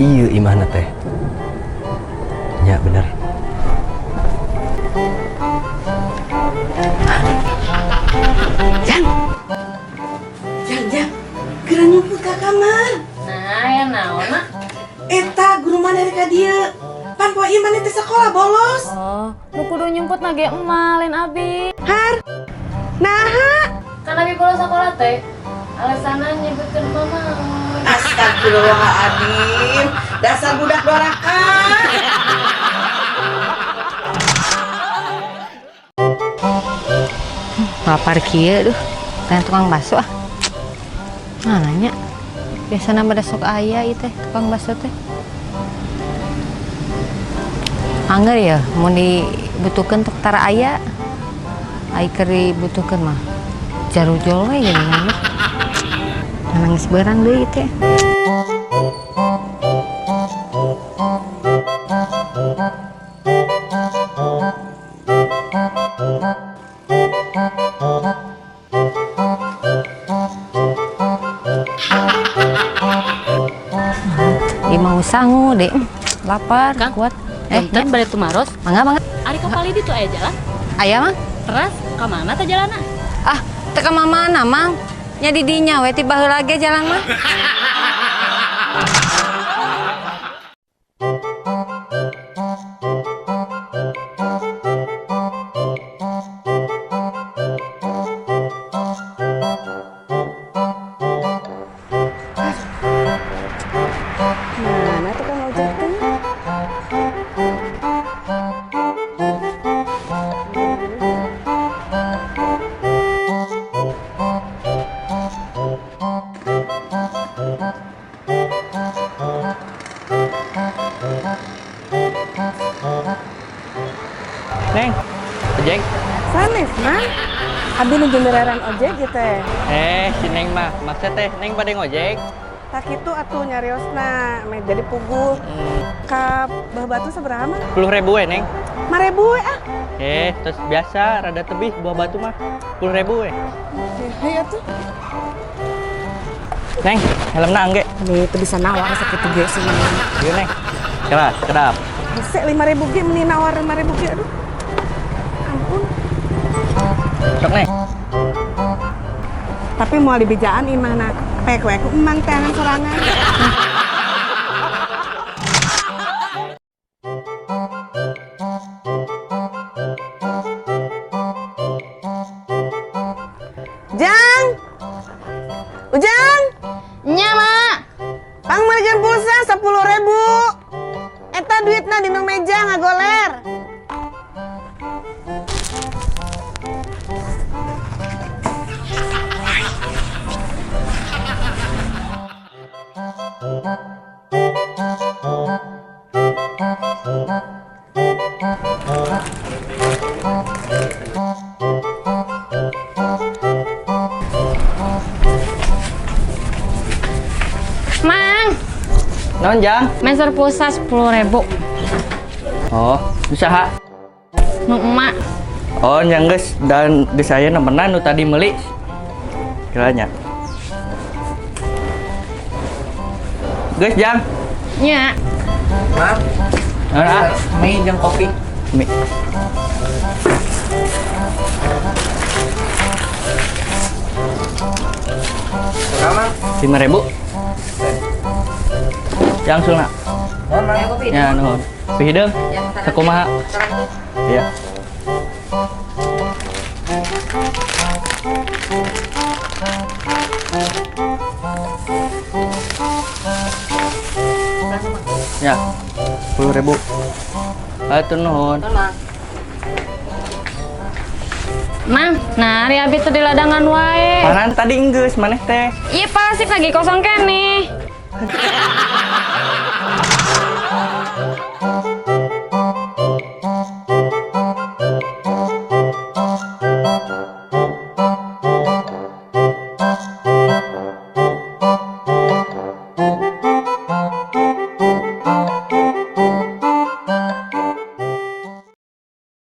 iya imahna teh. Ya bener. Jang, geura nyumput ka kamar. Nah, ya naon nak? Eta guru mana dari ka dieu? Pan poe ieu maneh teh sakola bolos. Oh, lu kudu nyumput nage emalin abi. Har. Naha? Kan abi bolos sekolah teh. Alasanna nyebutkeun mama. Astagfirullahaladzim, dasar budak doraka. Lapar kieu duh, pengen tukang bakso ah. Mananya? Biasana pada sok aya ieu teh tukang bakso teh. Angger ya, mau dibutuhkeun tok tara aya. Ai keur dibutuhkeun mah jarujol we geuning mah. Nangis beurang deui teh. Mau sangu deh, lapar, Kang, kuat. Kan balik Tumaros. Mangga. Ari ka Pali ditu aya jalan. Aya mah? Teras ka mana teh jalanna? Ah, teu ka mana mang? Nya di dinya we ti baheula ge jalan mah. Mana tukang ojek teh? Neng, ojek. Sanes mah. Abi nu beneran ojek gitu teh. Si Neng mah, maksud teh Neng pada ngojek. Tak kitu atuh nyariosna, meh jadi puguh. Ka Bah Batu sabaraha mah? 10.000 Neng. 5.000 we ah. Terus biasa rada tebih buah batu mah 10.000 Hei atuh. Neng, helmna angge. Nih teu bisa nawar sakitu ge sih. Ieu Neng. Kedap. Hese 5.000 ge meni nawar 5.000 ge aduh. Ampun. Sok Neng. Tapi mau dibijaan imahna pek we ku emang tangan sorangan. Jang! Ujang! Nya, Mak. Pangmarjan pulsa 10.000. Eta duitna dina meja ngagoler. Mang, Naon Jang? meser pulsa 10.000. Oh, usaha. Nu emak. Oh, yang geus dan geus aya nemenan nu tadi meuli. Kiranya. Geus Jang. Nya. Maaf. Mie jeung kopi. Mie. Berapa? 5.000. Yang sulna. Kopi. Ya, nuhun. Pihideung. Sakumaha? Iya. Ya, 10.000. Atur nuhun. Mang, nah ari abi teh di ladangan wae. Paran tadi enggeus maneh teh. Iya pasti lagi kosong keneh.